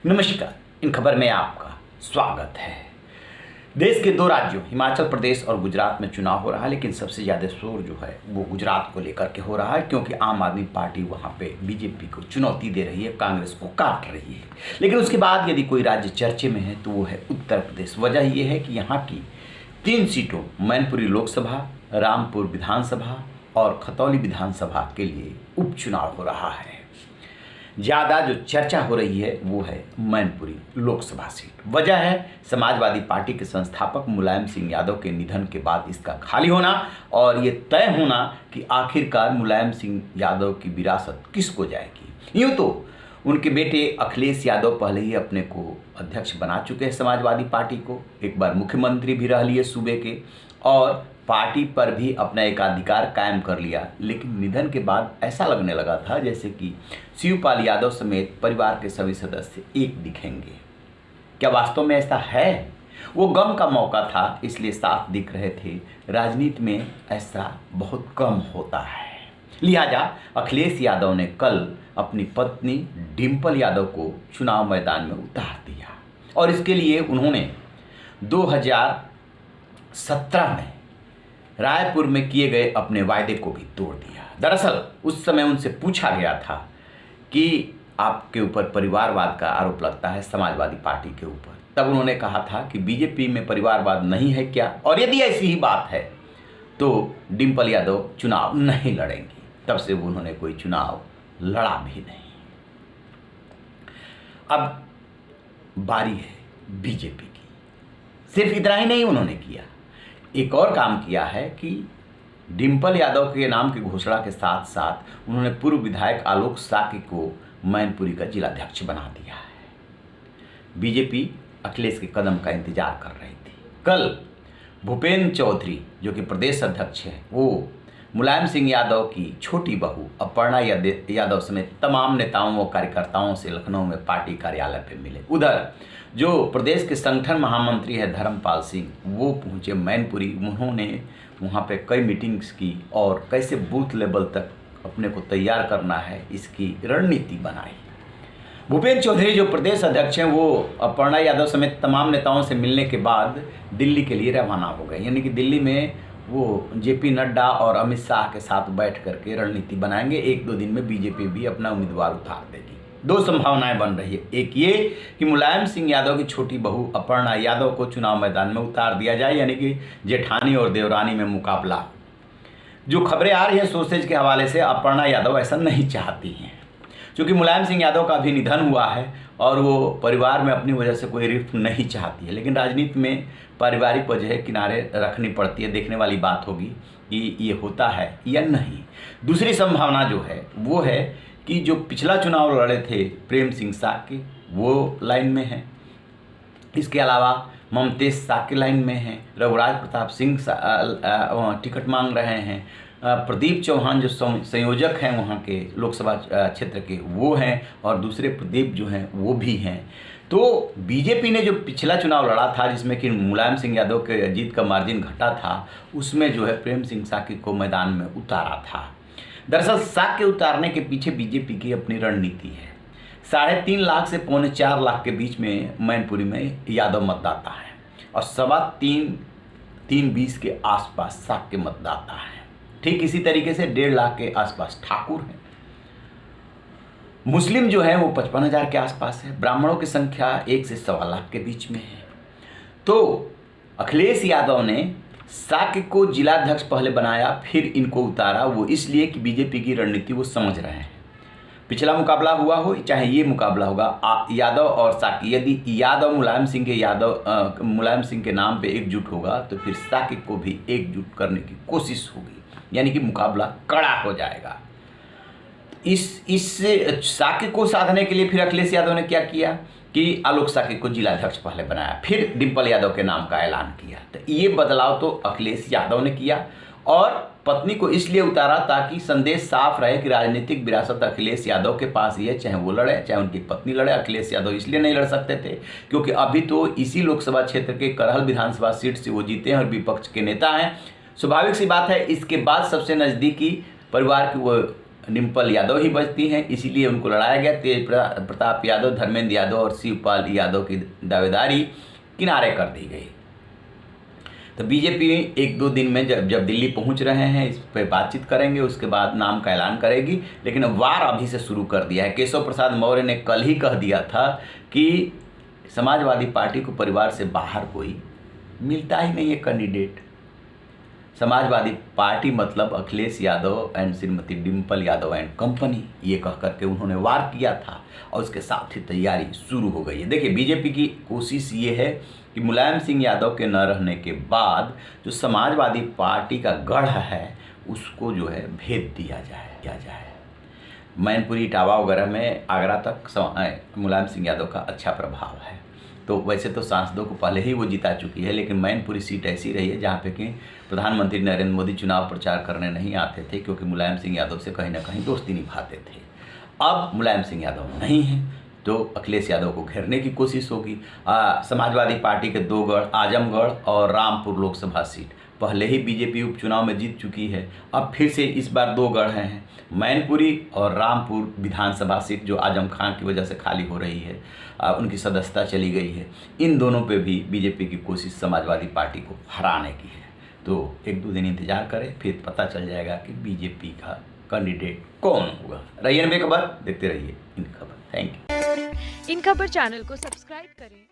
नमस्कार। इन खबर में आपका स्वागत है। देश के दो राज्यों हिमाचल प्रदेश और गुजरात में चुनाव हो रहा है, लेकिन सबसे ज़्यादा शोर जो है वो गुजरात को लेकर के हो रहा है, क्योंकि आम आदमी पार्टी वहाँ पे बीजेपी को चुनौती दे रही है, कांग्रेस को काट रही है। लेकिन उसके बाद यदि कोई राज्य चर्चे में है तो वो है उत्तर प्रदेश। वजह ये है कि यहाँ की 3 सीटों मैनपुरी लोकसभा, रामपुर विधानसभा और खतौली विधानसभा के लिए उपचुनाव हो रहा है। ज़्यादा जो चर्चा हो रही है वो है मैनपुरी लोकसभा सीट। वजह है समाजवादी पार्टी के संस्थापक मुलायम सिंह यादव के निधन के बाद इसका खाली होना और ये तय होना कि आखिरकार मुलायम सिंह यादव की विरासत किसको जाएगी। यूँ तो उनके बेटे अखिलेश यादव पहले ही अपने को अध्यक्ष बना चुके हैं समाजवादी पार्टी को, एक बार मुख्यमंत्री भी रह लिए सूबे के और पार्टी पर भी अपना एकाधिकार कायम कर लिया। लेकिन निधन के बाद ऐसा लगने लगा था जैसे कि शिवपाल यादव समेत परिवार के सभी सदस्य एक दिखेंगे। क्या वास्तव में ऐसा है? वो गम का मौका था, इसलिए साफ दिख रहे थे। राजनीति में ऐसा बहुत कम होता है। लिहाजा अखिलेश यादव ने कल अपनी पत्नी डिंपल यादव को चुनाव मैदान में उतार दिया और इसके लिए उन्होंने 2017 में रायपुर में किए गए अपने वायदे को भी तोड़ दिया। दरअसल उस समय उनसे पूछा गया था कि आपके ऊपर परिवारवाद का आरोप लगता है समाजवादी पार्टी के ऊपर। तब उन्होंने कहा था कि बीजेपी में परिवारवाद नहीं है क्या, और यदि ऐसी ही बात है तो डिंपल यादव चुनाव नहीं लड़ेंगी। तब से उन्होंने कोई चुनाव लड़ा भी नहीं। अब बारी है बीजेपी की। सिर्फ इतना ही नहीं उन्होंने किया, एक और काम किया है कि डिंपल यादव के नाम की घोषणा के साथ साथ उन्होंने पूर्व विधायक आलोक साकी को मैनपुरी का जिलाध्यक्ष बना दिया है। बीजेपी अखिलेश के कदम का इंतजार कर रही थी। कल भूपेंद्र चौधरी जो कि प्रदेश अध्यक्ष है, वो मुलायम सिंह यादव की छोटी बहू अपर्णा यादव समेत तमाम नेताओं व कार्यकर्ताओं से लखनऊ में पार्टी कार्यालय पर मिले। उधर जो प्रदेश के संगठन महामंत्री है धर्मपाल सिंह, वो पहुंचे मैनपुरी। उन्होंने वहां पे कई मीटिंग्स की और कैसे बूथ लेवल तक अपने को तैयार करना है इसकी रणनीति बनाई। भूपेंद्र चौधरी जो प्रदेश अध्यक्ष हैं, वो अपर्णा यादव समेत तमाम नेताओं से मिलने के बाद दिल्ली के लिए रवाना हो गए। यानी कि दिल्ली में वो जेपी नड्डा और अमित शाह के साथ बैठ करके रणनीति बनाएंगे। 1-2 दिन में बीजेपी भी अपना उम्मीदवार उतार देगी। 2 संभावनाएं बन रही है। एक ये कि मुलायम सिंह यादव की छोटी बहू अपर्णा यादव को चुनाव मैदान में उतार दिया जाए, यानी कि जेठानी और देवरानी में मुकाबला। जो खबरें आ रही हैं सोर्सेज के हवाले से, अपर्णा यादव ऐसा नहीं चाहती हैं, क्योंकि मुलायम सिंह यादव का भी निधन हुआ है और वो परिवार में अपनी वजह से कोई रिफ्ट नहीं चाहती है। लेकिन राजनीति में पारिवारिक वजह किनारे रखनी पड़ती है। देखने वाली बात होगी कि ये होता है या नहीं। दूसरी संभावना जो है वो है कि जो पिछला चुनाव लड़े थे प्रेम सिंह साकी, वो लाइन में हैं। इसके अलावा ममतेज साकी लाइन में हैं। रघुराज प्रताप सिंह टिकट मांग रहे हैं। प्रदीप चौहान जो संयोजक हैं वहाँ के लोकसभा क्षेत्र के, वो हैं, और दूसरे प्रदीप जो हैं वो भी हैं। तो बीजेपी ने जो पिछला चुनाव लड़ा था जिसमें कि मुलायम सिंह यादव के जीत का मार्जिन घटा था, उसमें जो है प्रेम सिंह साकी को मैदान में उतारा था। दरअसल साकी उतारने के पीछे बीजेपी की अपनी रणनीति है। 3.5 लाख से 4.25 लाख के बीच में मैनपुरी में यादव मतदाता है और 3.20 के आसपास साकी मतदाता है। ठीक इसी तरीके से 1.5 लाख के आसपास ठाकुर हैं। मुस्लिम जो है वो 55,000 के आसपास है। ब्राह्मणों की संख्या 1 से 1.25 लाख के बीच में है। तो अखिलेश यादव ने साकी को जिलाध्यक्ष पहले बनाया, फिर इनको उतारा। वो इसलिए कि बीजेपी की रणनीति वो समझ रहे हैं। पिछला मुकाबला हुआ हो चाहे ये मुकाबला होगा, यादव और साकी, यदि यादव मुलायम सिंह के नाम पे एकजुट होगा तो फिर साकी को भी एकजुट करने की कोशिश होगी, यानी कि मुकाबला कड़ा हो जाएगा। इस साकी को साधने के लिए फिर अखिलेश यादव ने क्या किया कि आलोक साकी को जिलाध्यक्ष पहले बनाया, फिर डिंपल यादव के नाम का ऐलान किया। तो ये बदलाव तो अखिलेश यादव ने किया और पत्नी को इसलिए उतारा ताकि संदेश साफ रहे कि राजनीतिक विरासत अखिलेश यादव के पास ही है, चाहे वो लड़े चाहे उनकी पत्नी लड़े। अखिलेश यादव इसलिए नहीं लड़ सकते थे क्योंकि अभी तो इसी लोकसभा क्षेत्र के करहल विधानसभा सीट से वो जीते हैं और विपक्ष के नेता हैं। स्वाभाविक सी बात है, इसके बाद सबसे नज़दीकी परिवार की वो डिम्पल यादव ही बचती हैं, इसीलिए उनको लड़ाया गया। तेज प्रताप यादव, धर्मेंद्र यादव और शिवपाल यादव की दावेदारी किनारे कर दी गई। तो बीजेपी 1-2 दिन में जब दिल्ली पहुंच रहे हैं, इस पर बातचीत करेंगे, उसके बाद नाम का ऐलान करेगी। लेकिन वार अभी से शुरू कर दिया है। केशव प्रसाद मौर्य ने कल ही कह दिया था कि समाजवादी पार्टी को परिवार से बाहर कोई मिलता ही नहीं है कैंडिडेट। समाजवादी पार्टी मतलब Akhilesh Yadav and Shrimati Dimple Yadav and company, ये कह करके उन्होंने वार किया था और उसके साथ ही तैयारी शुरू हो गई है। देखिए, बीजेपी की कोशिश ये है कि मुलायम सिंह यादव के न रहने के बाद जो समाजवादी पार्टी का गढ़ है उसको जो है भेद दिया जाए। मैनपुरी, इटावा वगैरह में आगरा तक मुलायम सिंह यादव का अच्छा प्रभाव है। तो वैसे तो सांसदों को पहले ही वो जिता चुकी है, लेकिन मैनपुरी सीट ऐसी रही है जहाँ पे कि प्रधानमंत्री नरेंद्र मोदी चुनाव प्रचार करने नहीं आते थे, क्योंकि मुलायम सिंह यादव से कहीं ना कहीं दोस्ती निभाते थे। अब मुलायम सिंह यादव नहीं है तो अखिलेश यादव को घेरने की कोशिश होगी। समाजवादी पार्टी के 2 गढ़, आजमगढ़ और रामपुर लोकसभा सीट पहले ही बीजेपी उपचुनाव में जीत चुकी है। अब फिर से इस बार 2 गढ़ हैं, मैनपुरी और रामपुर विधानसभा सीट, जो आजम खान की वजह से खाली हो रही है, उनकी सदस्यता चली गई है। इन दोनों पे भी बीजेपी की कोशिश समाजवादी पार्टी को हराने की है। तो 1-2 दिन इंतजार करें, फिर पता चल जाएगा कि बीजेपी का कैंडिडेट कौन होगा। रहिए बेखबर, देखते रहिए इन खबर। Thank you. इन खबर चैनल को सब्सक्राइब करें।